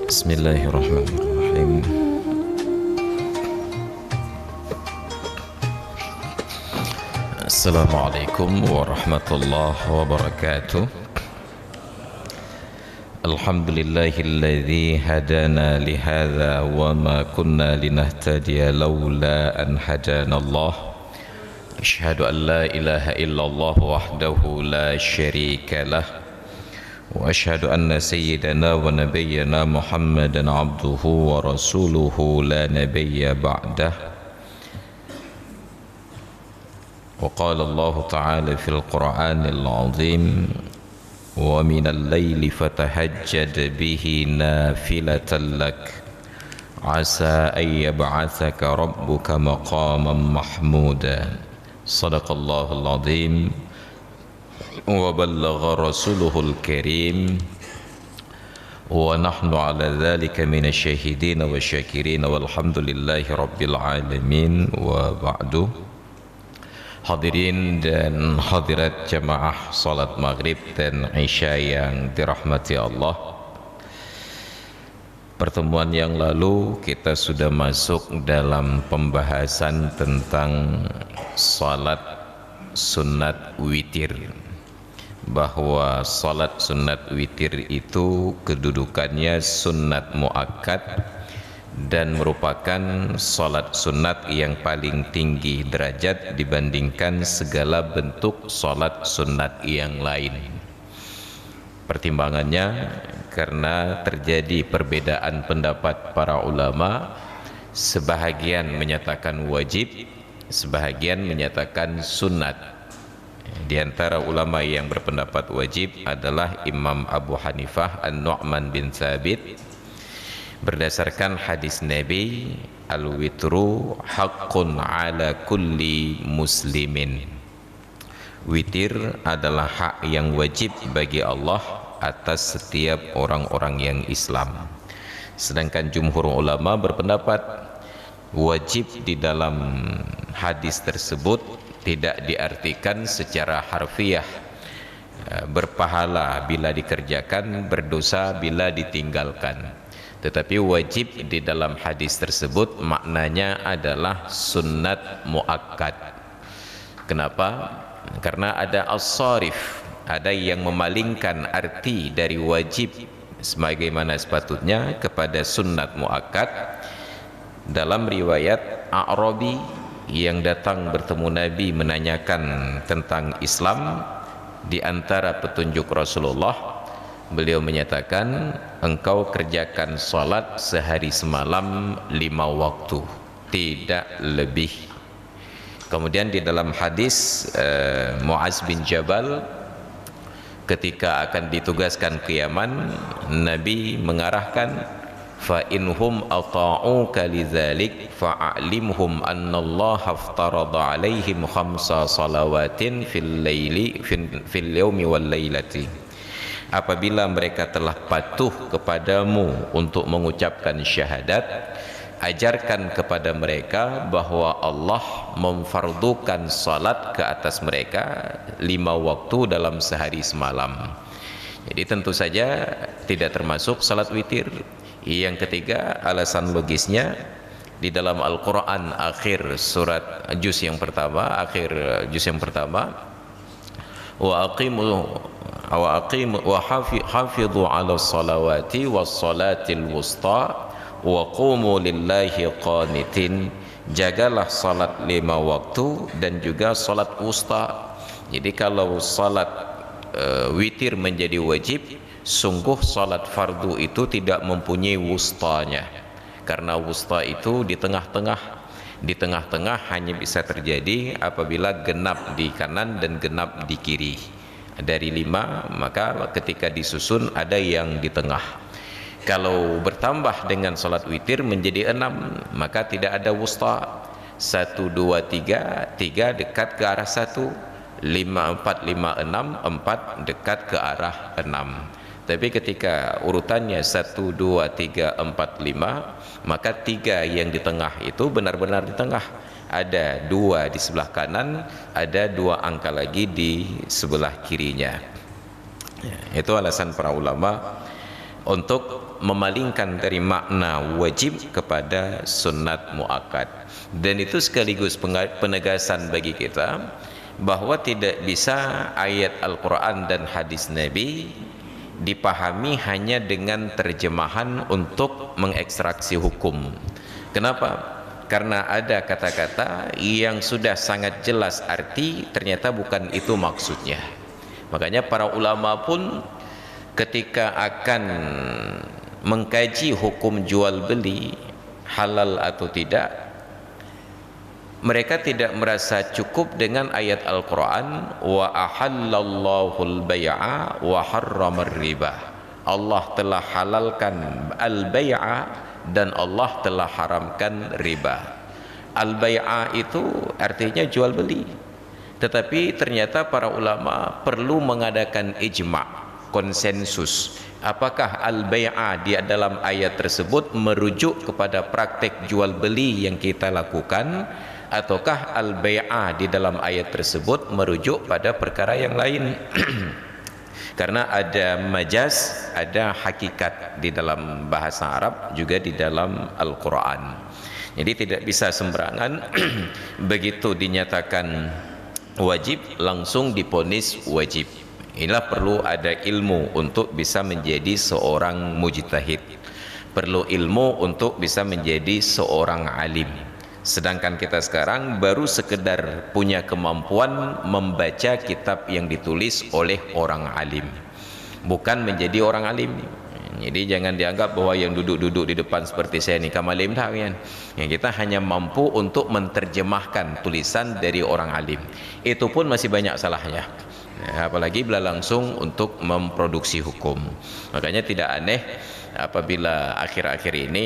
Bismillahirrahmanirrahim. Assalamualaikum warahmatullahi wabarakatuh. Alhamdulillahilladzi hadana lihadza wa ma kunna linahtadiya laula an hadanallah. Asyhadu an la ilaha illallah wahdahu la syarika lah. Wa asyhadu anna sayyidana wa nabiyyana Muhammadan abduhu wa rasuluhu la nabiyya ba'dah. Wa qala Allah ta'ala fil Qur'anil 'azim wa minal laili fatahajjad bihi nafilatan lak 'asa ay yab'atsaka rabbuka maqaman mahmuda. Shadaqallahul 'azim wa ballagha rasuluhul karim wa nahnu ala dhalika minasy syahidin wa syakirin walhamdulillahi rabbil alamin. Wa ba'du. Hadirin dan hadirat jamaah salat maghrib dan isya yang dirahmati Allah, pertemuan yang lalu kita sudah masuk dalam pembahasan tentang salat sunat witir, bahwa salat sunat witir itu kedudukannya sunat muakkad dan merupakan salat sunat yang paling tinggi derajat dibandingkan segala bentuk salat sunat yang lain. Pertimbangannya karena terjadi perbedaan pendapat para ulama, sebahagian menyatakan wajib, sebahagian menyatakan sunat. Di antara ulama yang berpendapat wajib adalah Imam Abu Hanifah An-Nu'man bin Thabit, berdasarkan hadis Nabi, al-witru haqqun ala kulli muslimin. Witir adalah hak yang wajib bagi Allah atas setiap orang-orang yang Islam. Sedangkan jumhur ulama berpendapat wajib di dalam hadis tersebut tidak diartikan secara harfiah berpahala bila dikerjakan, berdosa bila ditinggalkan. Tetapi wajib di dalam hadis tersebut maknanya adalah sunnat muakkad. Kenapa? Karena ada as-sarif, ada yang memalingkan arti dari wajib sebagaimana sepatutnya kepada sunnat muakkad. Dalam riwayat A'rabi yang datang bertemu Nabi menanyakan tentang Islam, di antara petunjuk Rasulullah, beliau menyatakan, engkau kerjakan salat sehari semalam 5 waktu, tidak lebih. Kemudian di dalam hadis Mu'az bin Jabal ketika akan ditugaskan ke Yaman, Nabi mengarahkan, fa inhum ata'uka lidzalik fa'alimhum annallaha aftarada alaihim 5 salawatin fil yaumi wal lailati. Apabila mereka telah patuh kepadamu untuk mengucapkan syahadat, ajarkan kepada mereka bahwa Allah memfardukan salat ke atas mereka 5 waktu dalam sehari semalam. Jadi tentu saja tidak termasuk salat witir. Yang ketiga, alasan logisnya, di dalam Al-Quran akhir surat juz yang pertama, wa hafidhu ala salawati was salatil wusta wa qumu lillahi qanitin. Jagalah salat 5 waktu dan juga salat wusta. Jadi kalau salat witir menjadi wajib, sungguh salat fardu itu tidak mempunyai wustanya, karena wusta itu di tengah-tengah. Di tengah-tengah hanya bisa terjadi apabila genap di kanan dan genap di kiri. Dari 5, maka ketika disusun ada yang di tengah. Kalau bertambah dengan salat witir menjadi 6, maka tidak ada wusta. 1, 2, 3, 3 dekat ke arah 1, 5, 4, 5, 6, 4 dekat ke arah 6. Tapi ketika urutannya 1, 2, 3, 4, 5, maka 3 yang di tengah itu benar-benar di tengah. Ada 2 di sebelah kanan, ada 2 angka lagi di sebelah kirinya. Itu alasan para ulama untuk memalingkan dari makna wajib kepada sunat muakkad. Dan itu sekaligus penegasan bagi kita bahwa tidak bisa ayat Al-Quran dan hadis Nabi dipahami hanya dengan terjemahan untuk mengekstraksi hukum. Kenapa? Karena ada kata-kata yang sudah sangat jelas arti, ternyata bukan itu maksudnya. Makanya para ulama pun ketika akan mengkaji hukum jual beli halal atau tidak, mereka tidak merasa cukup dengan ayat Al-Quran wa ahallallahu al-bay'a wa harramar riba. Allah telah halalkan al-bay'a dan Allah telah haramkan riba. Al-bay'a itu artinya jual beli, tetapi ternyata para ulama perlu mengadakan ijma', konsensus. Apakah al-bay'a di dalam ayat tersebut merujuk kepada praktek jual beli yang kita lakukan, ataukah al-bay'a di dalam ayat tersebut merujuk pada perkara yang lain? Karena ada majaz, ada hakikat di dalam bahasa Arab, juga di dalam Al-Quran. Jadi tidak bisa sembarangan begitu dinyatakan wajib langsung diponis wajib. Inilah perlu ada ilmu untuk bisa menjadi seorang mujtahid, perlu ilmu untuk bisa menjadi seorang alim. Sedangkan kita sekarang baru sekedar punya kemampuan membaca kitab yang ditulis oleh orang alim, bukan menjadi orang alim. Jadi jangan dianggap bahwa yang duduk-duduk di depan seperti saya ini kamu alim tak kan? Yang kita hanya mampu untuk menerjemahkan tulisan dari orang alim. Itu pun masih banyak salahnya. Apalagi bila langsung untuk memproduksi hukum. Makanya tidak aneh apabila akhir-akhir ini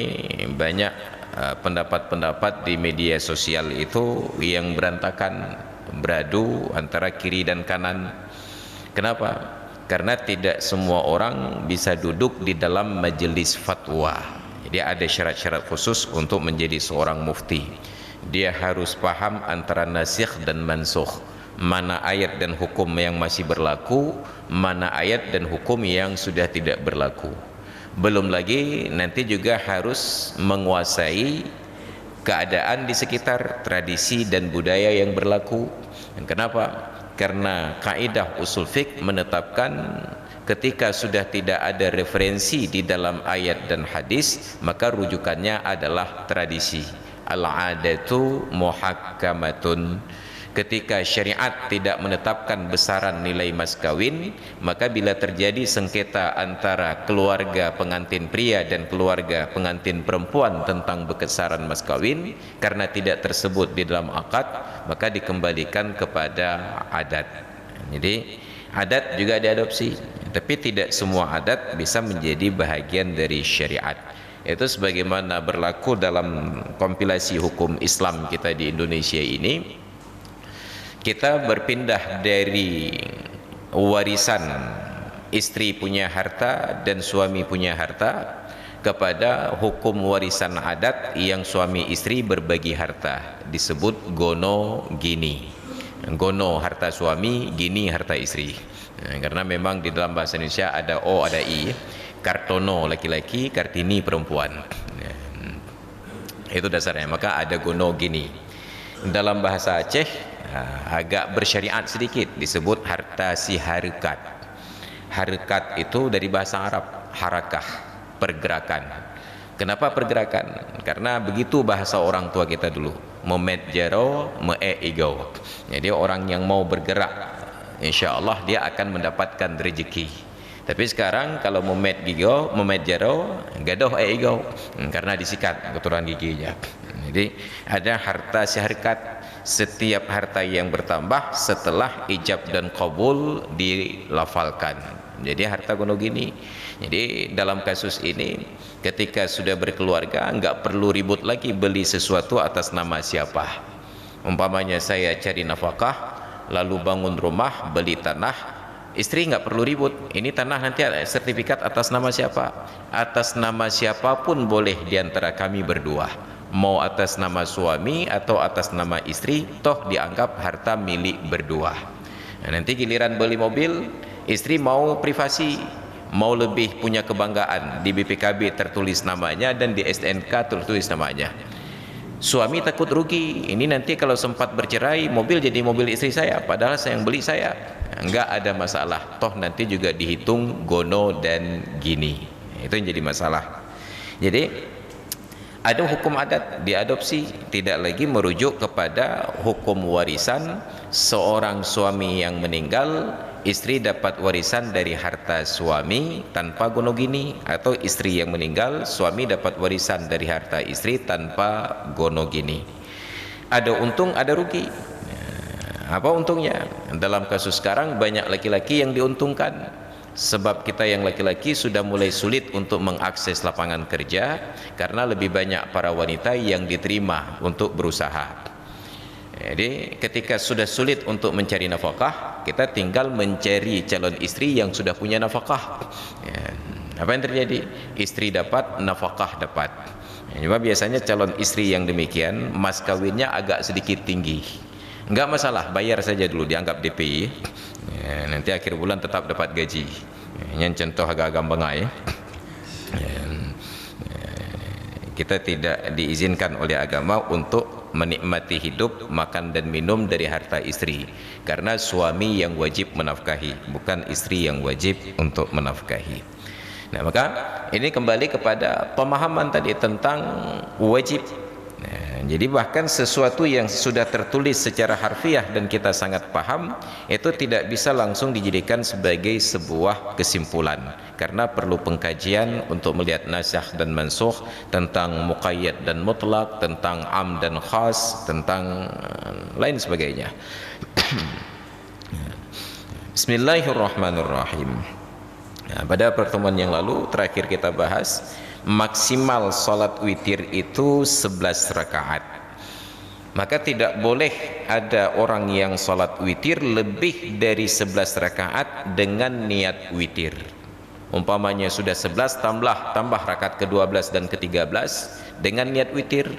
banyak pendapat-pendapat di media sosial itu yang berantakan, beradu antara kiri dan kanan. Kenapa? Karena tidak semua orang bisa duduk di dalam majelis fatwa. Jadi ada syarat-syarat khusus untuk menjadi seorang mufti. Dia harus paham antara nasikh dan mansukh, mana ayat dan hukum yang masih berlaku, mana ayat dan hukum yang sudah tidak berlaku. Belum lagi nanti juga harus menguasai keadaan di sekitar, tradisi dan budaya yang berlaku. Dan kenapa? Karena kaidah usul fiqh menetapkan ketika sudah tidak ada referensi di dalam ayat dan hadis, maka rujukannya adalah tradisi. Al-adatu muhakkamatun. Ketika syariat tidak menetapkan besaran nilai mas kawin, maka bila terjadi sengketa antara keluarga pengantin pria dan keluarga pengantin perempuan tentang besaran mas kawin, karena tidak tersebut di dalam akad, maka dikembalikan kepada adat. Jadi adat juga diadopsi, tapi tidak semua adat bisa menjadi bahagian dari syariat. Itu sebagaimana berlaku dalam kompilasi hukum Islam kita di Indonesia ini. Kita berpindah dari warisan istri punya harta dan suami punya harta kepada hukum warisan adat yang suami istri berbagi harta, disebut gono gini. Gono harta suami, gini harta istri. Karena memang di dalam bahasa Indonesia ada O ada I, kartono laki-laki, kartini perempuan. Itu dasarnya. Maka ada gono gini. Dalam bahasa Aceh agak bersyariat sedikit, disebut harta si harikat. Harikat itu dari bahasa Arab, harakah, pergerakan. Kenapa pergerakan? Karena begitu bahasa orang tua kita dulu, memet jaro me igau. Jadi orang yang mau bergerak, insya Allah dia akan mendapatkan rezeki. Tapi sekarang kalau memet gigo, memet jaro, gadoh igau, karena disikat kotoran giginya. Jadi ada harta si harikat. Setiap harta yang bertambah setelah ijab dan qabul dilafalkan. Jadi harta gono gini. Jadi dalam kasus ini ketika sudah berkeluarga enggak perlu ribut lagi beli sesuatu atas nama siapa. Umpamanya saya cari nafkah lalu bangun rumah, beli tanah, istri enggak perlu ribut. Ini tanah nanti ada sertifikat atas nama siapa? Atas nama siapapun boleh di antara kami berdua. Mau atas nama suami atau atas nama istri, toh dianggap harta milik berdua. Nah, nanti giliran beli mobil, istri mau privasi, mau lebih punya kebanggaan, di BPKB tertulis namanya dan di STNK tertulis namanya. Suami takut rugi, ini nanti kalau sempat bercerai mobil jadi mobil istri saya, padahal saya yang beli saya. Enggak ada masalah, toh nanti juga dihitung gono dan gini. Itu yang jadi masalah. Jadi ada hukum adat diadopsi, tidak lagi merujuk kepada hukum warisan. Seorang suami yang meninggal, istri dapat warisan dari harta suami tanpa gono gini, atau istri yang meninggal, suami dapat warisan dari harta istri tanpa gono gini. Ada untung, ada rugi. Apa untungnya? Dalam kasus sekarang banyak laki-laki yang diuntungkan, sebab kita yang laki-laki sudah mulai sulit untuk mengakses lapangan kerja karena lebih banyak para wanita yang diterima untuk berusaha. Jadi ketika sudah sulit untuk mencari nafkah, kita tinggal mencari calon istri yang sudah punya nafkah. Apa yang terjadi? Istri dapat, nafkah dapat. Cuma biasanya calon istri yang demikian mas kawinnya agak sedikit tinggi. Enggak masalah, bayar saja dulu, dianggap DP. Nanti akhir bulan tetap dapat gaji. Yang contoh agak gampang. Kita tidak diizinkan oleh agama untuk menikmati hidup, makan dan minum dari harta istri, karena suami yang wajib menafkahi, bukan istri yang wajib untuk menafkahi. Nah, maka ini kembali kepada pemahaman tadi tentang wajib. Jadi bahkan sesuatu yang sudah tertulis secara harfiah dan kita sangat paham, itu tidak bisa langsung dijadikan sebagai sebuah kesimpulan, karena perlu pengkajian untuk melihat nasikh dan mansukh, tentang muqayyad dan mutlak, tentang am dan khas, tentang lain sebagainya. Bismillahirrahmanirrahim. Nah, pada pertemuan yang lalu terakhir kita bahas maksimal salat witir itu 11 rakaat. Maka tidak boleh ada orang yang salat witir lebih dari 11 rakaat dengan niat witir. Umpamanya sudah 11 tambah rakaat ke-12 dan ke-13 dengan niat witir.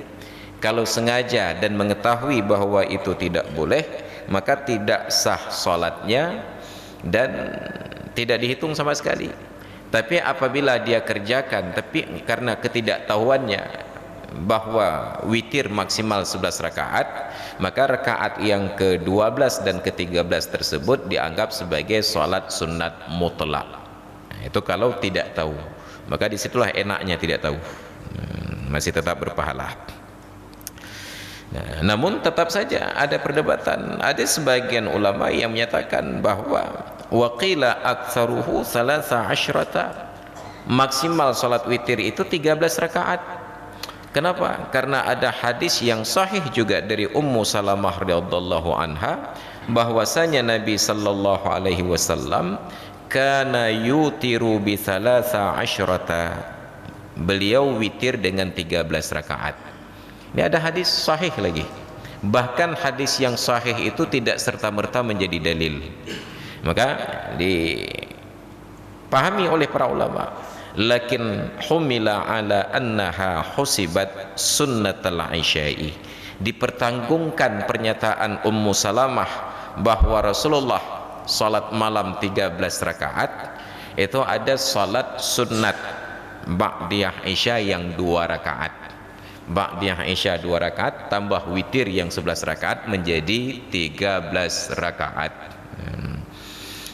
Kalau sengaja dan mengetahui bahwa itu tidak boleh, maka tidak sah salatnya dan tidak dihitung sama sekali. Tapi apabila dia kerjakan tapi karena ketidaktahuannya bahwa witir maksimal 11 rakaat, maka rakaat yang ke-12 dan ke-13 tersebut dianggap sebagai salat sunat mutlak. Itu kalau tidak tahu, maka disitulah enaknya tidak tahu, masih tetap berpahala. Nah, namun tetap saja ada perdebatan. Ada sebagian ulama yang menyatakan bahwa waqila aktsaruhu 13, maksimal salat witir itu 13 rakaat. Kenapa? Karena ada hadis yang sahih juga dari Ummu Salamah radhiyallahu anha, bahwasanya Nabi sallallahu alaihi wasallam kana yutiru bi 13, beliau witir dengan 13 rakaat. Ini ada hadis sahih lagi. Bahkan hadis yang sahih itu tidak serta-merta menjadi dalil. Maka dipahami oleh para ulama, lakin humila ala annaha husibat sunnatal isya'i, dipertanggungkan pernyataan Ummu Salamah bahwa Rasulullah salat malam 13 rakaat itu ada salat sunnat ba'diyah isya yang 2 rakaat. Ba'diyah isya 2 rakaat tambah witir yang 11 rakaat menjadi 13 rakaat.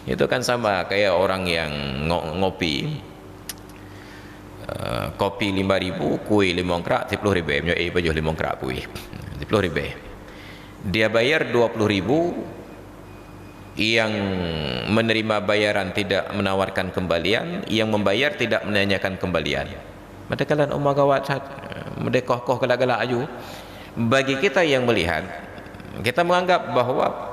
Itu kan sama kayak orang yang ngopi, kopi 5.000, kue 5 krak 10.000, menyo baju 5 krak kue 10.000. Dia bayar 20.000, yang menerima bayaran tidak menawarkan kembalian, yang membayar tidak menanyakan kembalian. Madakalan umma gawat medekoh-koh galak-galak aju. Bagi kita yang melihat, kita menganggap bahwa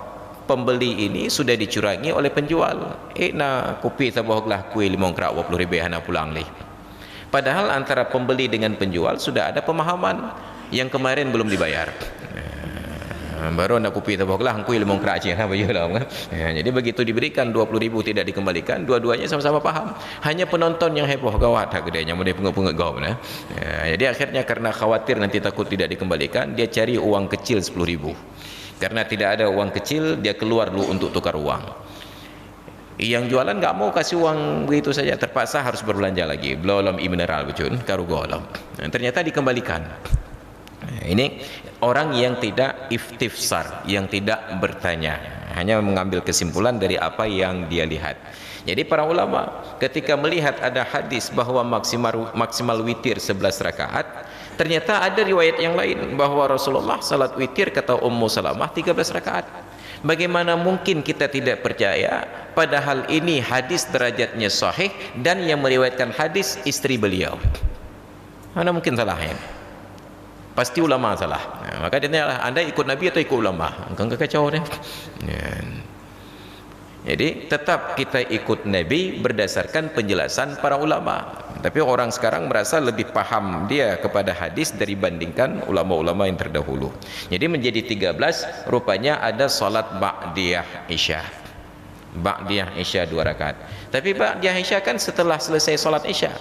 pembeli ini sudah dicurangi oleh penjual. Na kopi tabohlah kue 5 krak 20.000 hana pulang leh. Padahal antara pembeli dengan penjual sudah ada pemahaman yang kemarin belum dibayar. Baru nak kopi tabohlah kue 5 krak je ha bayalah kan. Jadi begitu diberikan 20.000 tidak dikembalikan, dua-duanya sama-sama paham. Hanya penonton yang heboh gawat hak gedenya model pengep-pengep gaw nah. Jadi akhirnya karena khawatir nanti takut tidak dikembalikan, dia cari uang kecil 10.000. Karena tidak ada uang kecil, dia keluar dulu untuk tukar uang. Yang jualan nggak mau kasih uang begitu saja, terpaksa harus berbelanja lagi. Belum mineral bujun, karu golem. Ternyata dikembalikan. Ini orang yang tidak iftifsar, yang tidak bertanya, hanya mengambil kesimpulan dari apa yang dia lihat. Jadi para ulama ketika melihat ada hadis bahwa maksimal witir 11 rakaat, ternyata ada riwayat yang lain bahwa Rasulullah salat witir kata Ummu Salamah 13 rakaat. Bagaimana mungkin kita tidak percaya, padahal ini hadis derajatnya sahih dan yang meriwayatkan hadis istri beliau. Mana mungkin salahnya? Pasti ulama salah. Nah, maka dia tanya, Anda ikut Nabi atau ikut ulama? Enggak kacau deh. Jadi tetap kita ikut Nabi berdasarkan penjelasan para ulama. Tapi orang sekarang merasa lebih paham dia kepada hadis dibandingkan ulama-ulama yang terdahulu. Jadi menjadi 13, rupanya ada salat ba'diyah Isya. Ba'diyah Isya 2 rakaat. Tapi ba'diyah Isya kan setelah selesai salat Isya.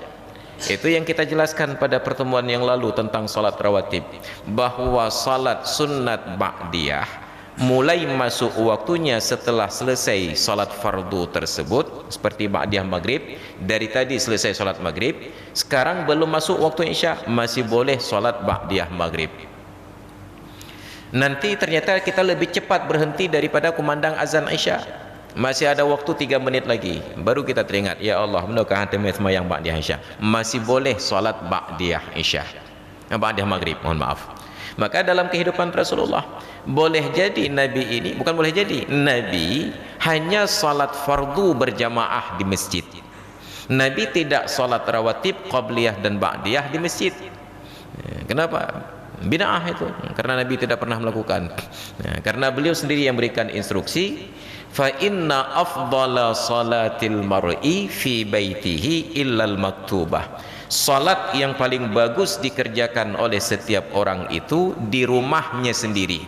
Itu yang kita jelaskan pada pertemuan yang lalu tentang salat rawatib, bahwa salat sunnat ba'diyah mulai masuk waktunya setelah selesai salat fardu tersebut, seperti ba'diyah maghrib. Dari tadi selesai salat maghrib, sekarang belum masuk waktu isya, masih boleh salat ba'diyah maghrib. Nanti ternyata kita lebih cepat berhenti daripada kumandang azan isya, masih ada waktu 3 menit lagi, baru kita teringat, ya Allah, benarkah hati sembahyang ba'diyah isya? Masih boleh salat ba'diyah isya, ba'diyah maghrib, mohon maaf. Maka dalam kehidupan Rasulullah, boleh jadi Nabi ini, bukan boleh jadi, Nabi hanya salat fardu berjamaah di masjid. Nabi tidak salat rawatib, qabliyah dan ba'diyah di masjid. Kenapa? Bid'ah itu, karena Nabi tidak pernah melakukan. Karena beliau sendiri yang berikan instruksi, fa inna afdala salatil mar'i fi baitihi illal maktubah. Salat yang paling bagus dikerjakan oleh setiap orang itu di rumahnya sendiri,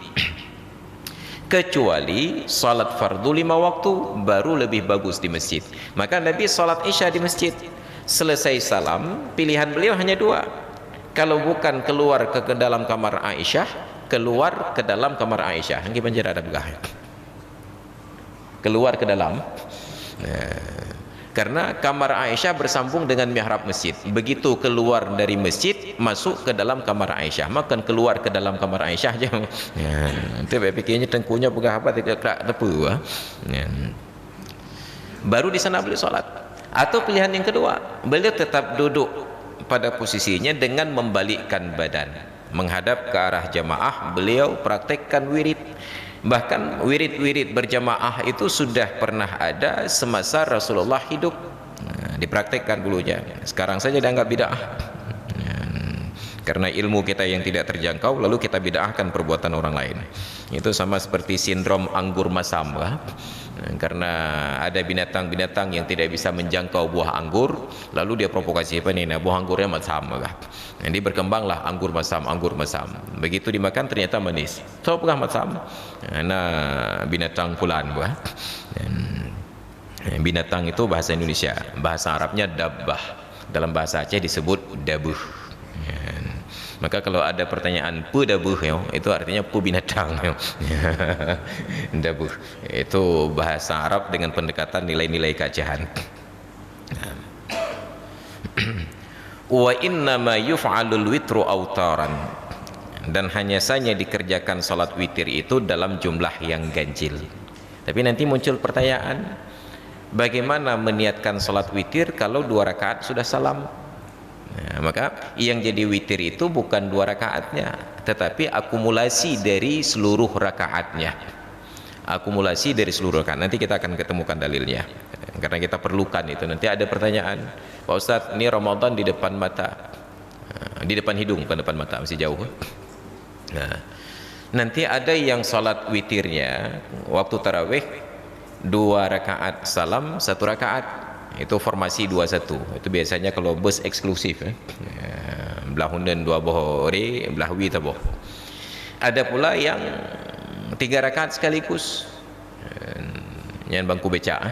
kecuali salat fardu 5 waktu baru lebih bagus di masjid. Maka Nabi salat isya di masjid, selesai salam, pilihan beliau hanya 2. Kalau bukan keluar ke dalam kamar Aisyah, keluar ke dalam kamar Aisyah. Hanggi banjir ada begah. Keluar ke dalam. Karena kamar Aisyah bersambung dengan mihrab masjid. Begitu keluar dari masjid, masuk ke dalam kamar Aisyah. Makan keluar ke dalam kamar Aisyah aja. Nanti pikirnya tengkunya pegah apa tidak tepu. Baru di sana beliau salat. Atau pilihan yang kedua, beliau tetap duduk pada posisinya dengan membalikkan badan menghadap ke arah jamaah. Beliau praktekkan wirid. Bahkan wirid-wirid berjamaah itu sudah pernah ada semasa Rasulullah hidup. Dipraktekkan dulunya. Sekarang saja dianggap bid'ah. Karena ilmu kita yang tidak terjangkau, lalu kita bid'ahkan perbuatan orang lain. Itu sama seperti sindrom anggur masam. Karena ada binatang-binatang yang tidak bisa menjangkau buah anggur, lalu dia provokasi, apa nih, nah, buah anggurnya masam. Jadi berkembanglah anggur masam, anggur masam. Begitu dimakan ternyata manis. Tahu bukan masam? Nah, binatang pulaan buah. Binatang itu bahasa Indonesia, bahasa Arabnya dabbah. Dalam bahasa Aceh disebut dabuh. Maka kalau ada pertanyaan pu dabuh, itu artinya pu binatang. Dabuh itu bahasa Arab dengan pendekatan nilai-nilai keacehan. Wa inna ma yuf'alul witru autaran, dan hanya saja dikerjakan salat witir itu dalam jumlah yang ganjil. Tapi nanti muncul pertanyaan, bagaimana meniatkan salat witir kalau 2 rakaat sudah salam? Nah, maka yang jadi witir itu bukan 2 rakaatnya, tetapi akumulasi dari seluruh rakaatnya. Akumulasi dari seluruh rakaat. Nanti kita akan ketemukan dalilnya, karena kita perlukan itu. Nanti ada pertanyaan, Pak Ustadz, ini Ramadan di depan mata, di depan hidung, bukan depan mata, masih jauh. Nah, nanti ada yang salat witirnya waktu tarawih 2 rakaat salam, 1 rakaat. Itu formasi 2-1. Itu biasanya kalau bus eksklusif, belah hunden 2 bohore, belah wi taboh. Ada pula yang 3 rakaat sekaligus, yang bangku beca,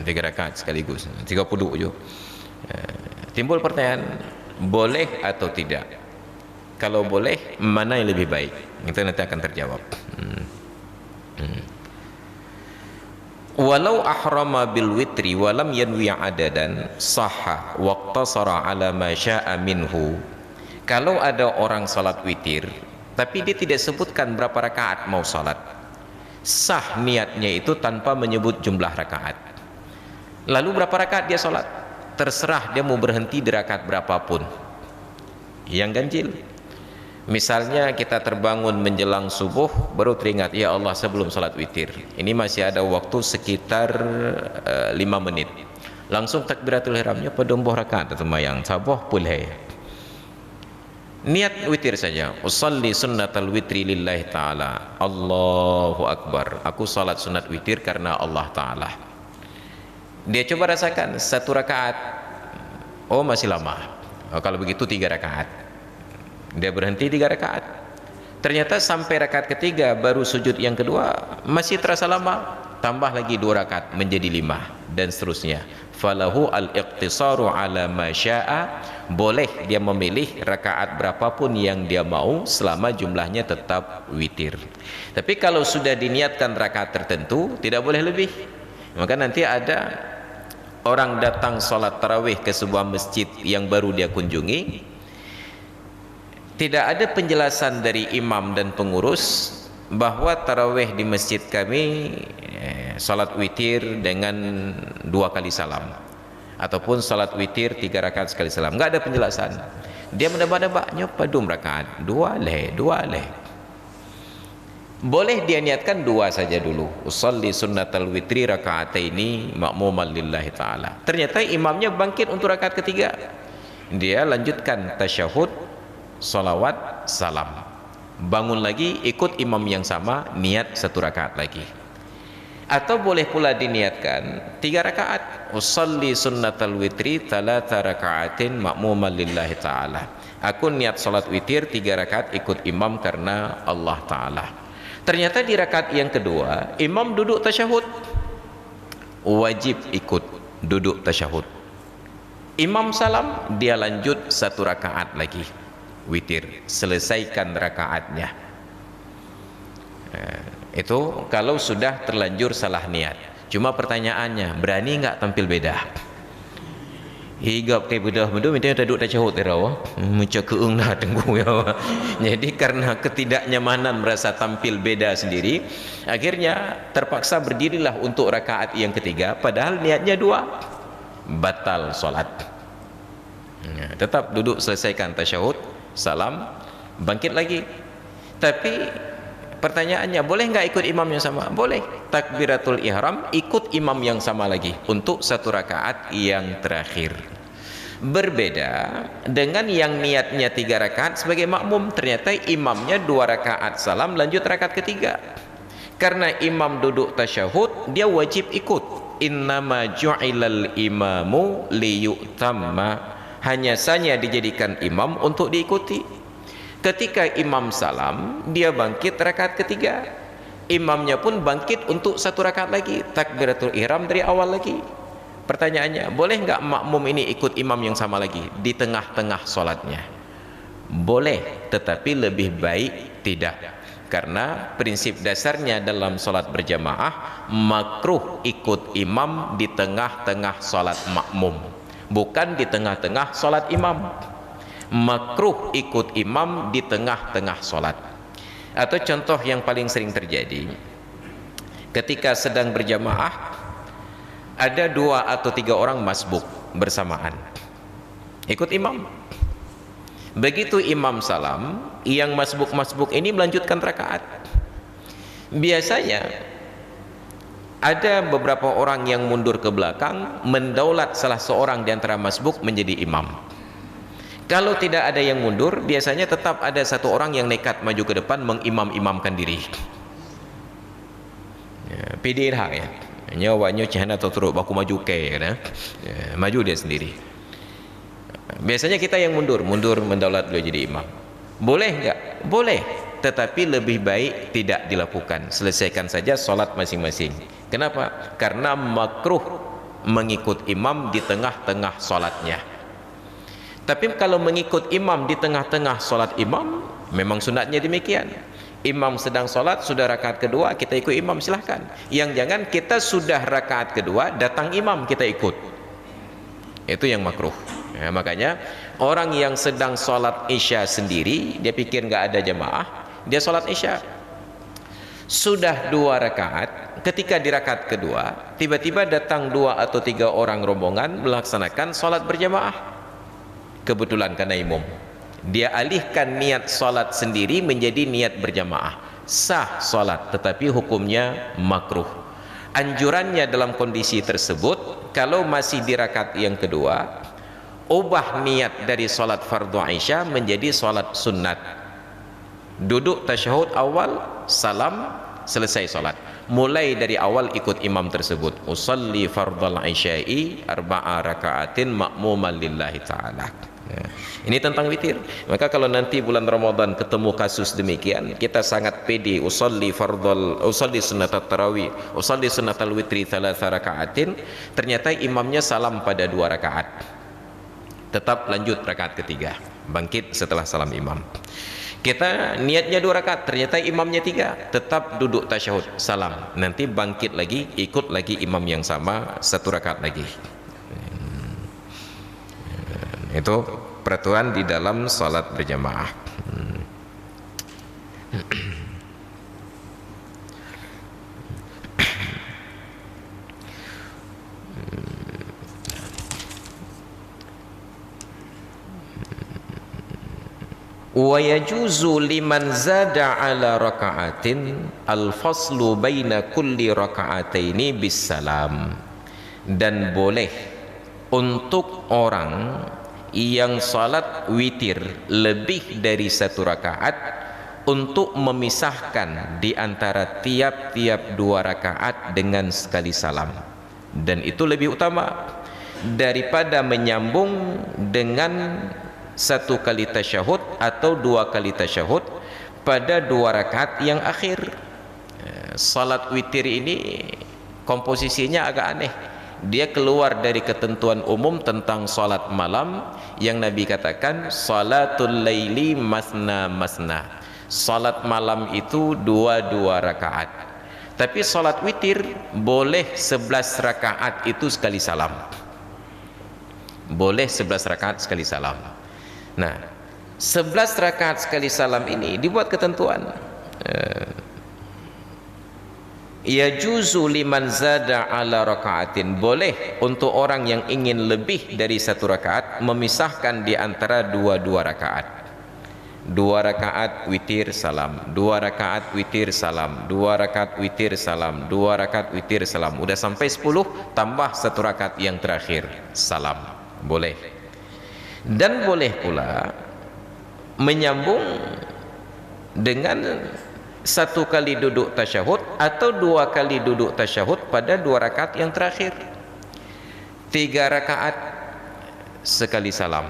3 rakaat sekaligus, 30 je. Timbul pertanyaan, boleh atau tidak? Kalau boleh, mana yang lebih baik? Itu nanti akan terjawab. Walau ahrama bil witri walam yanwi adadan sahha waqtasara ala ma syaa minhu. Kalau ada orang salat witir tapi dia tidak sebutkan berapa rakaat mau salat, sah niatnya itu tanpa menyebut jumlah rakaat. Lalu berapa rakaat dia salat, terserah dia mau berhenti di rakaat berapapun yang ganjil. Misalnya kita terbangun menjelang subuh, baru teringat, ya Allah sebelum salat witir ini masih ada waktu sekitar 5 menit, langsung takbiratul ihramnya pedomboh rakaat atau mayang saboh pulai, niat witir saja, usalli sunnatal witri lillahi ta'ala, Allahu Akbar, aku salat sunat witir karena Allah Ta'ala. Dia coba rasakan 1 rakaat, oh masih lama, oh, kalau begitu 3 rakaat. Dia berhenti 3 rakaat. Ternyata sampai rakaat ketiga baru sujud yang kedua, masih terasa lama, tambah lagi 2 rakaat menjadi 5 dan seterusnya. Falahu al-iqtisaru ala ma syaa, boleh dia memilih rakaat berapapun yang dia mau selama jumlahnya tetap witir. Tapi kalau sudah diniatkan rakaat tertentu, tidak boleh lebih. Maka nanti ada orang datang sholat tarawih ke sebuah masjid yang baru dia kunjungi, tidak ada penjelasan dari imam dan pengurus bahwa tarawih di masjid kami salat witir dengan 2 kali salam, ataupun salat witir 3 rakaat sekali salam. Enggak ada penjelasan. Dia menebak-nebak, nyopadum rakaat 2 leh. Boleh dia niatkan 2 saja dulu, usalli sunnatal witri rakaataini ma'muman lillahi ta'ala. Ternyata imamnya bangkit untuk rakaat ketiga, dia lanjutkan tasyahud, salawat, salam, bangun lagi ikut imam yang sama, niat 1 rakaat lagi. Atau boleh pula diniatkan 3 rakaat, usalli sunnatal witri 3 rakaatin ma'muman lillahi ta'ala, aku niat salat witir 3 rakaat ikut imam karena Allah Ta'ala. Ternyata di rakaat yang kedua imam duduk tasyahud, wajib ikut duduk tasyahud. Imam salam, dia lanjut 1 rakaat lagi witir, selesaikan rakaatnya. Itu kalau sudah terlanjur salah niat. Cuma pertanyaannya, berani nggak tampil beda? Higap ke bedah bedu minta duduk tasyahud terawa, macam keung dah tunggu ya. Jadi karena ketidaknyamanan merasa tampil beda sendiri, akhirnya terpaksa berdirilah untuk rakaat yang ketiga, padahal niatnya 2, batal solat. Tetap duduk selesaikan tasyahud, salam, bangkit lagi. Tapi pertanyaannya, boleh nggak ikut imam yang sama? Boleh. Takbiratul ihram ikut imam yang sama lagi untuk 1 rakaat yang terakhir. Berbeda dengan yang niatnya 3 rakaat sebagai makmum, ternyata imamnya 2 rakaat salam lanjut rakaat ketiga. Karena imam duduk tasyahud, dia wajib ikut. Innama ju'ilal imamu liyutamma, hanya saja dijadikan imam untuk diikuti. Ketika imam salam, dia bangkit rakaat ketiga, imamnya pun bangkit untuk 1 rakaat lagi, takbiratul ihram dari awal lagi. Pertanyaannya, boleh nggak makmum ini ikut imam yang sama lagi di tengah-tengah sholatnya? Boleh, tetapi lebih baik tidak, karena prinsip dasarnya dalam sholat berjamaah makruh ikut imam di tengah-tengah sholat makmum, bukan di tengah-tengah sholat imam. Makruh ikut imam di tengah-tengah sholat. Atau contoh yang paling sering terjadi, ketika sedang berjamaah ada 2 atau 3 orang masbuk bersamaan, ikut imam. Begitu imam salam, yang masbuk-masbuk ini melanjutkan rakaat. Biasanya ada beberapa orang yang mundur ke belakang, mendaulat salah seorang di antara masbuk menjadi imam. Kalau tidak ada yang mundur, biasanya tetap ada 1 orang yang nekat maju ke depan mengimam-imamkan diri. Pilih hak ya, nyawanya cahana atau turut baku maju ke ya, maju dia sendiri. Biasanya kita yang mundur mendaulat beliau jadi imam. Boleh enggak? Boleh, tetapi lebih baik tidak dilakukan. Selesaikan saja sholat masing-masing. Kenapa? Karena makruh mengikut imam di tengah-tengah sholatnya. Tapi kalau mengikut imam di tengah-tengah sholat imam, memang sunatnya demikian. Imam sedang sholat, sudah rakaat kedua, kita ikut imam, silahkan. Yang jangan kita sudah rakaat kedua, datang imam, kita ikut. Itu yang makruh. Ya, makanya orang yang sedang sholat isya sendiri, dia pikir nggak ada jamaah, dia sholat isya. Sudah 2 rakaat, ketika di rakaat kedua, tiba-tiba datang 2 atau 3 orang rombongan melaksanakan sholat berjamaah. Kebetulan karena imam, dia alihkan niat sholat sendiri menjadi niat berjamaah. Sah sholat, tetapi hukumnya makruh. Anjurannya dalam kondisi tersebut, kalau masih di rakaat yang kedua, ubah niat dari sholat fardu isya menjadi sholat sunnat. Duduk tasyahud awal, salam, selesai sholat. Mulai dari awal ikut imam tersebut. Usalli fardal isya'i 4 raka'atin ma'muman lillahi ta'ala. Ya. Ini tentang witir. Maka kalau nanti bulan Ramadan ketemu kasus demikian, kita sangat pede. Usalli sunnatat tarawih, usalli sunnatal witri 3 raka'atin. Ternyata imamnya salam pada 2 rakaat. Tetap lanjut rakaat ketiga, bangkit setelah salam imam. Kita niatnya 2 rakaat, ternyata imamnya 3, tetap duduk tasyahud, salam. Nanti bangkit lagi, ikut lagi imam yang sama 1 rakaat lagi. Itu peraturan di dalam salat berjamaah. Wa yajuzu liman zada ala raka'atin al-faslu baina kulli raka'ataini bisalam. Dan boleh untuk orang yang salat witir lebih dari 1 rakaat untuk memisahkan di antara tiap-tiap 2 rakaat dengan sekali salam, dan itu lebih utama daripada menyambung dengan 1 kali tasyahud atau 2 kali tasyahud pada 2 rakaat yang akhir. Salat witir ini komposisinya agak aneh. Dia keluar dari ketentuan umum tentang salat malam yang Nabi katakan salatul laili masna masna. Salat malam itu 2 rakaat. Tapi salat witir boleh 11 rakaat itu sekali salam. Boleh 11 rakaat sekali salam. Nah, 11 rakaat sekali salam ini dibuat ketentuan. Yajuzu liman zada ala raka'atin, boleh untuk orang yang ingin lebih dari 1 rakaat memisahkan di antara 2 rakaat. 2 rakaat witir salam, 2 rakaat witir salam, 2 rakaat witir salam, 2 rakaat witir salam. Udah sampai 10, tambah 1 rakaat yang terakhir salam. Boleh. Dan boleh pula menyambung dengan 1 kali duduk tasyahud atau 2 kali duduk tasyahud pada 2 rakaat yang terakhir. 3 rakaat sekali salam.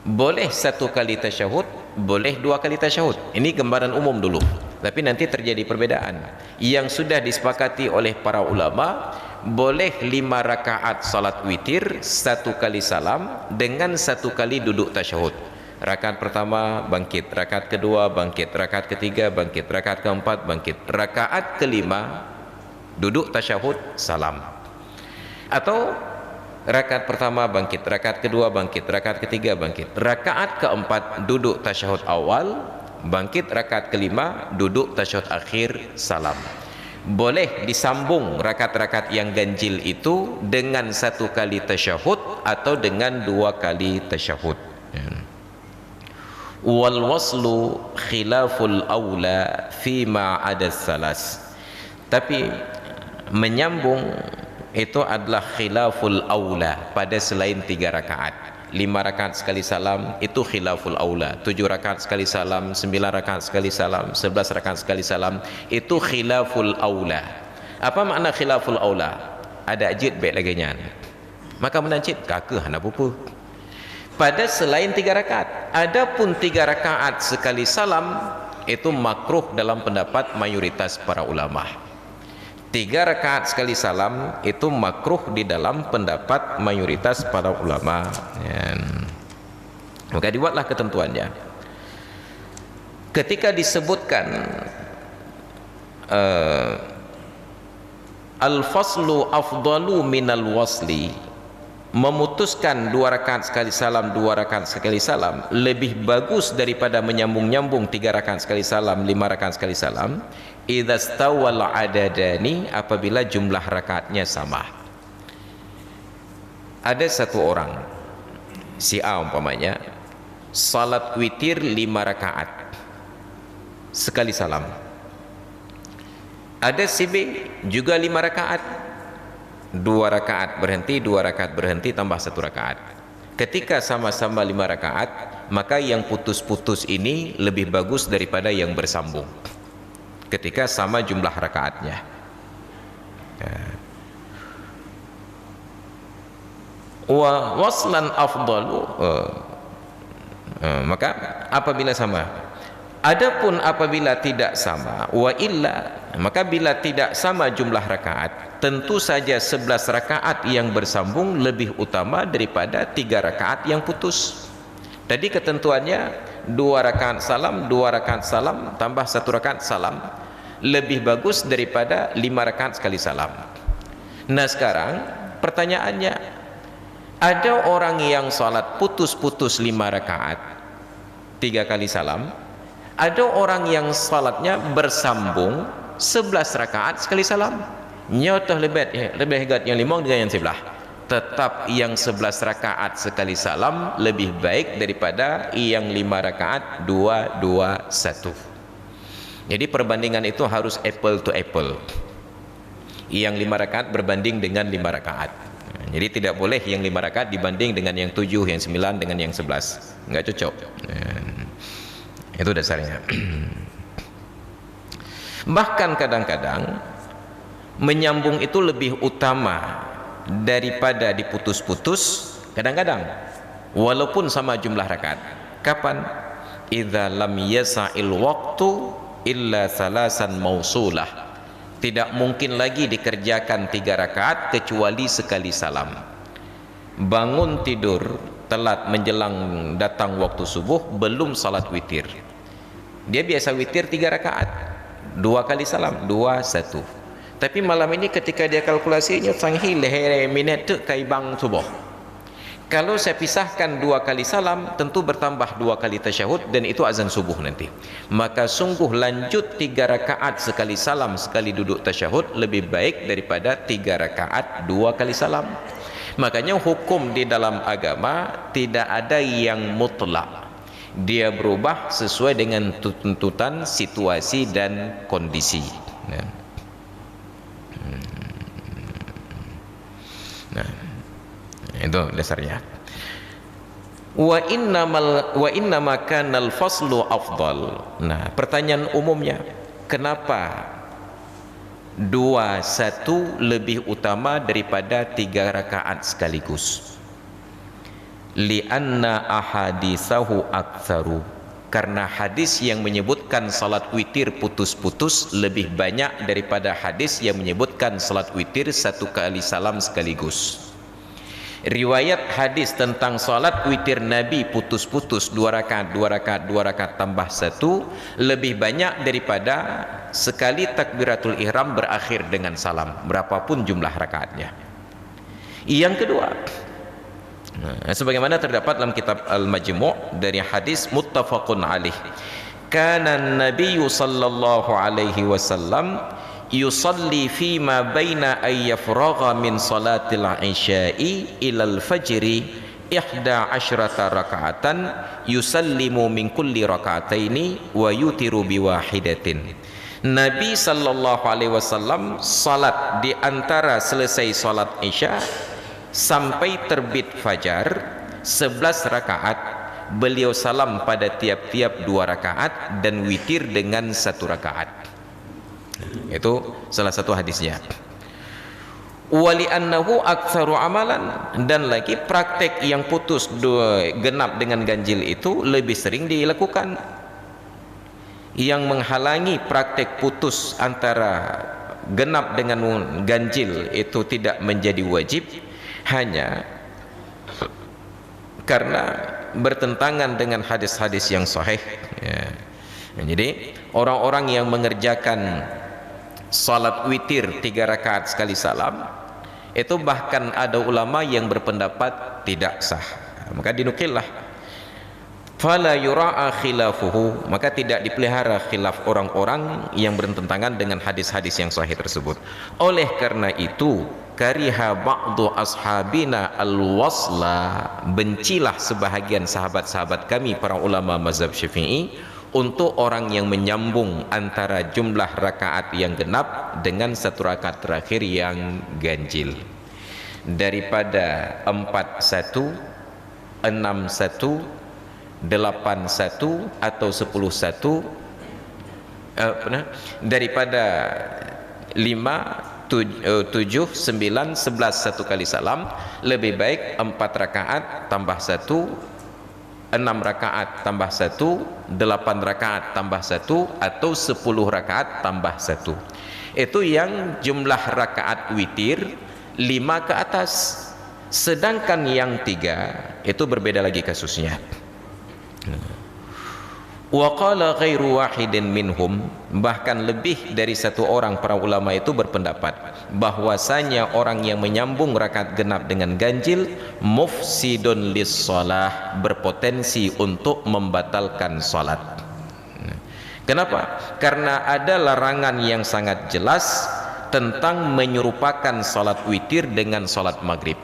Boleh 1 kali tasyahud, boleh 2 kali tasyahud. Ini gambaran umum dulu. Tapi nanti terjadi perbedaan. Yang sudah disepakati oleh para ulama, boleh 5 rakaat salat witir 1 kali salam dengan 1 kali duduk tasyahud. Rakaat pertama bangkit, rakaat kedua bangkit, rakaat ketiga bangkit, rakaat keempat bangkit, rakaat kelima duduk tasyahud salam. Atau rakaat pertama bangkit, rakaat kedua bangkit, rakaat ketiga bangkit, rakaat keempat duduk tasyahud awal bangkit, rakaat kelima duduk tasyahud akhir salam. Boleh disambung rakaat-rakaat yang ganjil itu dengan 1 kali tasyahud atau dengan 2 kali tasyahud. Wal waslu khilaful aula fima ada salas. Tapi menyambung itu adalah khilaful aula pada selain 3 rakaat. 5 rakaat sekali salam itu khilaful aula. 7 rakaat sekali salam, 9 rakaat sekali salam, 11 rakaat sekali salam itu khilaful aula. Apa makna khilaful aula? Ada ajid baik lagi nyan. Maka menajid kakak hana pupu. Pada selain 3 rakaat. Adapun 3 rakaat sekali salam itu makruh dalam pendapat mayoritas para ulama. 3 rakaat sekali salam itu makruh di dalam pendapat mayoritas para ulama. Maka dibuatlah ketentuannya. ketika disebutkan al-faslu afdalu minal wasli, memutuskan 2 rakaat sekali salam, 2 rakaat sekali salam lebih bagus daripada menyambung-nyambung 3 rakaat sekali salam, 5 rakaat sekali salam, idza stawal adadani, apabila jumlah rakaatnya sama. Ada satu orang, si A umpamanya, salat witir 5 rakaat sekali salam. Ada si B juga 5 rakaat, 2 rakaat berhenti, 2 rakaat berhenti, tambah 1 rakaat. Ketika sama-sama 5 rakaat, maka yang putus-putus ini lebih bagus daripada yang bersambung ketika sama jumlah rakaatnya. Wa waslan afdalu, maka apabila sama. Adapun apabila tidak sama, wa illa, maka bila tidak sama jumlah rakaat, tentu saja 11 rakaat yang bersambung lebih utama daripada 3 rakaat yang putus. Tadi ketentuannya 2 rakaat salam, 2 rakaat salam tambah 1 rakaat salam lebih bagus daripada 5 rakaat sekali salam. Nah sekarang pertanyaannya, ada orang yang salat putus-putus 5 rakaat 3 kali salam, ada orang yang salatnya bersambung 11 rakaat sekali salam. Nyata lebih hebat yang 5 dengan yang sebelah. Tetap yang 11 rakaat sekali salam lebih baik daripada yang 5 rakaat 2 2 1. Jadi perbandingan itu harus apple to apple. Yang 5 rakaat berbanding dengan 5 rakaat. Jadi tidak boleh yang 5 rakaat dibanding dengan yang 7, yang 9 dengan yang 11. Enggak cocok. Itu dasarnya. Bahkan kadang-kadang menyambung itu lebih utama daripada diputus-putus, kadang-kadang walaupun sama jumlah rakaat. Kapan? Idza lam yasa'il waqtu illa salasan mausulah. Tidak mungkin lagi dikerjakan 3 rakaat kecuali sekali salam. Bangun tidur telat menjelang datang waktu subuh, belum salat witir. Dia biasa witir 3 rakaat, 2 kali salam, 2 1. Tapi malam ini ketika dia kalkulasinya sanghi leher minit tu kai bang subuh. Kalau saya pisahkan 2 kali salam, tentu bertambah 2 kali tasyahud dan itu azan subuh nanti. Maka sungguh lanjut 3 rakaat sekali salam, sekali duduk tasyahud lebih baik daripada 3 rakaat 2 kali salam. Makanya hukum di dalam agama tidak ada yang mutlak. Dia berubah sesuai dengan tuntutan situasi dan kondisi. Nah, itu dasarnya. Wa innama kanal faslu afdal. Nah, pertanyaan umumnya, kenapa 2 1 lebih utama daripada 3 rakaat sekaligus? Lianna ahadisahu aktsaru, karena hadis yang menyebutkan salat witir putus-putus lebih banyak daripada hadis yang menyebutkan salat witir 1 kali salam sekaligus. Riwayat hadis tentang salat witir Nabi putus-putus 2 rakaat 2 rakaat 2 rakaat tambah 1 lebih banyak daripada sekali takbiratul ihram berakhir dengan salam, berapapun jumlah rakaatnya. Yang kedua, sebagaimana terdapat dalam kitab Al-Majmu' dari hadis muttafaqun alaih, kana an-nabiyyu sallallahu alaihi wasallam yusalli fi ma baina ay yafragha min salatil isya'i ila al-fajri 11 raka'atan yusallimu min kulli raka'ataini wa yutiru bi wahidatin. Nabi sallallahu alaihi wasallam salat di antara selesai salat isya sampai terbit fajar 11 rakaat. Beliau salam pada tiap-tiap 2 rakaat dan witir dengan 1 rakaat. Itu salah satu hadisnya. Wali annahu aktsaru amalan, dan lagi praktek yang putus genap dengan ganjil itu lebih sering dilakukan. Yang menghalangi praktek putus antara genap dengan ganjil itu tidak menjadi wajib hanya karena bertentangan dengan hadis-hadis yang sahih, ya. Jadi orang-orang yang mengerjakan salat witir 3 rakaat sekali salam, itu bahkan ada ulama yang berpendapat tidak sah. Maka dinukillah fala yura'a khilafuhu, maka tidak dipelihara khilaf orang-orang yang bertentangan dengan hadis-hadis yang sahih tersebut. Oleh karena itu kariha ba'du ashabina al-wasla, bencilah sebahagian sahabat-sahabat kami para ulama mazhab Syafi'i untuk orang yang menyambung antara jumlah rakaat yang genap dengan 1 rakaat terakhir yang ganjil, daripada 41, 61, 81 atau 11 daripada 5, 7, 9, 11 1 kali salam, lebih baik 4 rakaat tambah 1, 6 rakaat tambah 1, 8 rakaat tambah 1, atau 10 rakaat tambah 1. Itu yang jumlah rakaat witir 5 ke atas. Sedangkan yang 3 itu berbeda lagi kasusnya. Wa qala ghairu wahidin minhum, bahkan lebih dari 1 orang para ulama itu berpendapat bahwasanya orang yang menyambung rakaat genap dengan ganjil mufsidun lis shalah, berpotensi untuk membatalkan salat. Kenapa? Karena ada larangan yang sangat jelas tentang menyerupakan salat witir dengan salat maghrib.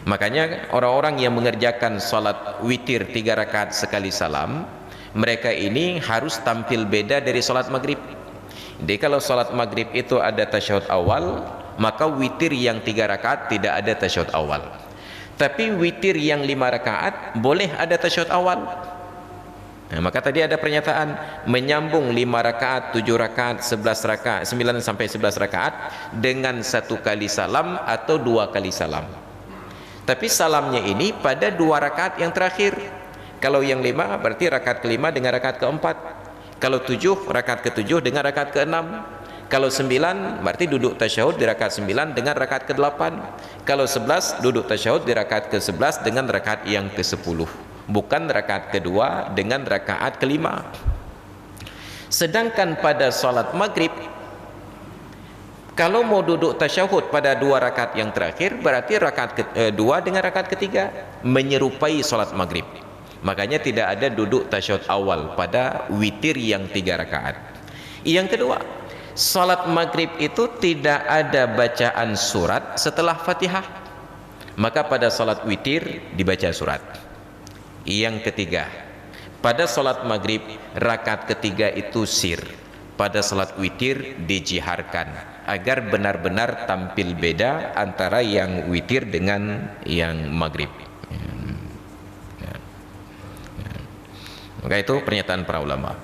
Makanya orang-orang yang mengerjakan salat witir 3 rakaat sekali salam, mereka ini harus tampil beda dari salat maghrib. Jadi kalau salat maghrib itu ada tasyahud awal, maka witir yang 3 rakaat tidak ada tasyahud awal. Tapi witir yang 5 rakaat boleh ada tasyahud awal. Nah, maka tadi ada pernyataan menyambung 5 rakaat, 7 rakaat, 11 rakaat, 9 sampai 11 rakaat dengan 1 kali salam atau 2 kali salam. Tapi salamnya ini pada 2 rakaat yang terakhir. Kalau yang 5 berarti rakaat ke-5 dengan rakaat ke-4. Kalau 7 rakaat ke-7 dengan rakaat ke-6. Kalau 9 berarti duduk tasyahud di rakaat 9 dengan rakaat ke-8. Kalau 11 duduk tasyahud di rakaat ke-11 dengan rakaat yang ke-10. Bukan rakaat kedua dengan rakaat ke-5. Sedangkan pada salat maghrib, kalau mau duduk tasyahud pada 2 rakaat yang terakhir, berarti rakaat kedua dengan rakaat ketiga menyerupai salat maghrib. Makanya tidak ada duduk tasyahud awal pada witir yang 3 rakaat. Yang kedua, salat maghrib itu tidak ada bacaan surat setelah Fatihah. Maka pada salat witir dibaca surat. Yang ketiga, pada salat maghrib rakaat ketiga itu sir. Pada salat witir dijiharkan, agar benar-benar tampil beda antara yang witir dengan yang maghrib. Maka itu pernyataan para ulama.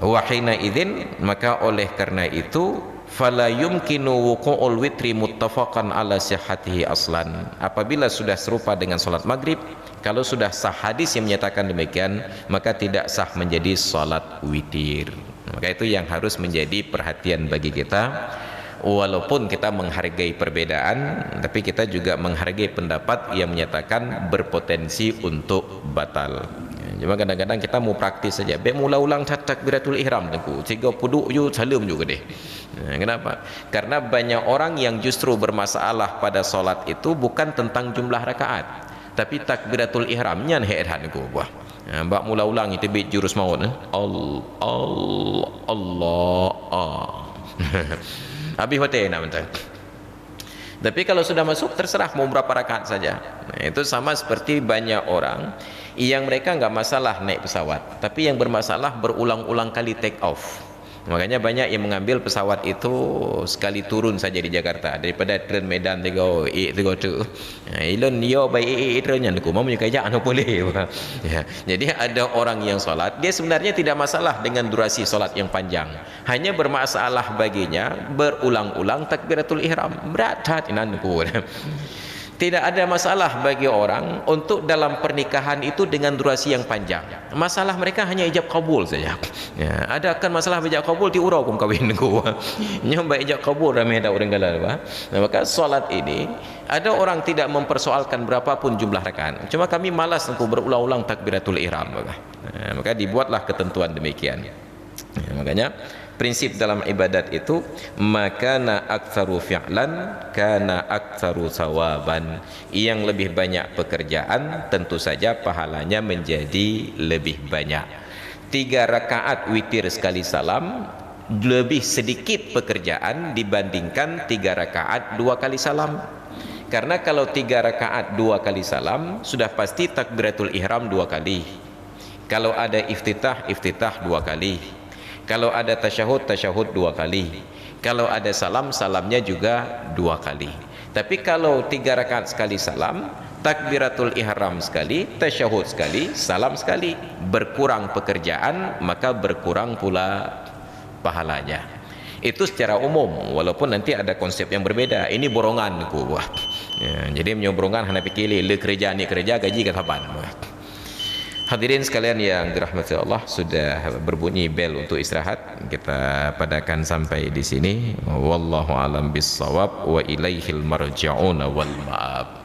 Wa hina idzin, maka oleh karena itu fala yumkinu wuqu'ul witri muttafaqan ala sihhatihi aslan. Apabila sudah serupa dengan salat maghrib, kalau sudah sah hadis yang menyatakan demikian, maka tidak sah menjadi salat witir. Maka itu yang harus menjadi perhatian bagi kita. Walaupun kita menghargai perbedaan, tapi kita juga menghargai pendapat yang menyatakan berpotensi untuk batal. Cuma kadang-kadang kita mau praktis saja. Baik mula ulang takbiratul ihram tengku. 30 you salam juga deh. Kenapa? Karena banyak orang yang justru bermasalah pada solat itu bukan tentang jumlah rakaat, tapi takbiratul ihramnya he'edhan ku buah. Mbak mula ulang itu bit jurus maut. Allah. Habis hotel nak mentah. Tapi kalau sudah masuk terserah mau berapa rakaat saja. Nah, itu sama seperti banyak orang yang mereka enggak masalah naik pesawat, tapi yang bermasalah berulang-ulang kali take off. Makanya banyak yang mengambil pesawat itu sekali turun saja di Jakarta daripada tren Medan tego tu. Ilon yo baik trennya aku mau kaya anu boleh. Ya. Jadi ada orang yang solat, dia sebenarnya tidak masalah dengan durasi solat yang panjang. Hanya bermasalah baginya berulang-ulang takbiratul ihram. Berat hat inanku. Tidak ada masalah bagi orang untuk dalam pernikahan itu dengan durasi yang panjang. Masalah mereka hanya ijab kabul saja. Ya, ada kan masalah ijab kabul di urau kum kawin ku. Nyoba ijab kabul ramai ada orang galal bah. Nah, maka solat ini ada orang tidak mempersoalkan berapapun jumlah rakaat. Cuma kami malas aku berulang-ulang takbiratul ihram. Nah, maka dibuatlah ketentuan demikian. Ya, makanya prinsip dalam ibadat itu makana aktsaru fi'lan kana aktsaru sawaban. Yang lebih banyak pekerjaan tentu saja pahalanya menjadi lebih banyak. 3 rakaat witir sekali salam lebih sedikit pekerjaan dibandingkan 3 rakaat 2 kali salam. Karena kalau 3 rakaat 2 kali salam sudah pasti takbiratul ihram 2 kali. Kalau ada iftitah 2 kali. Kalau ada tasyahud 2 kali. Kalau ada salam, salamnya juga 2 kali. Tapi kalau 3 rakaat sekali salam, takbiratul ihram sekali, tasyahud sekali, salam sekali, berkurang pekerjaan maka berkurang pula pahalanya. Itu secara umum, walaupun nanti ada konsep yang berbeda. Ini borongan ku buat. Ya, jadi menyoborongan hanya pikir le kerja ni kerja gaji katapan. Hadirin sekalian yang dirahmati Allah, sudah berbunyi bel untuk istirahat. Kita padakan sampai di sini. Wallahu alam bissawab wa ilaihil marja'un wal ma'ab.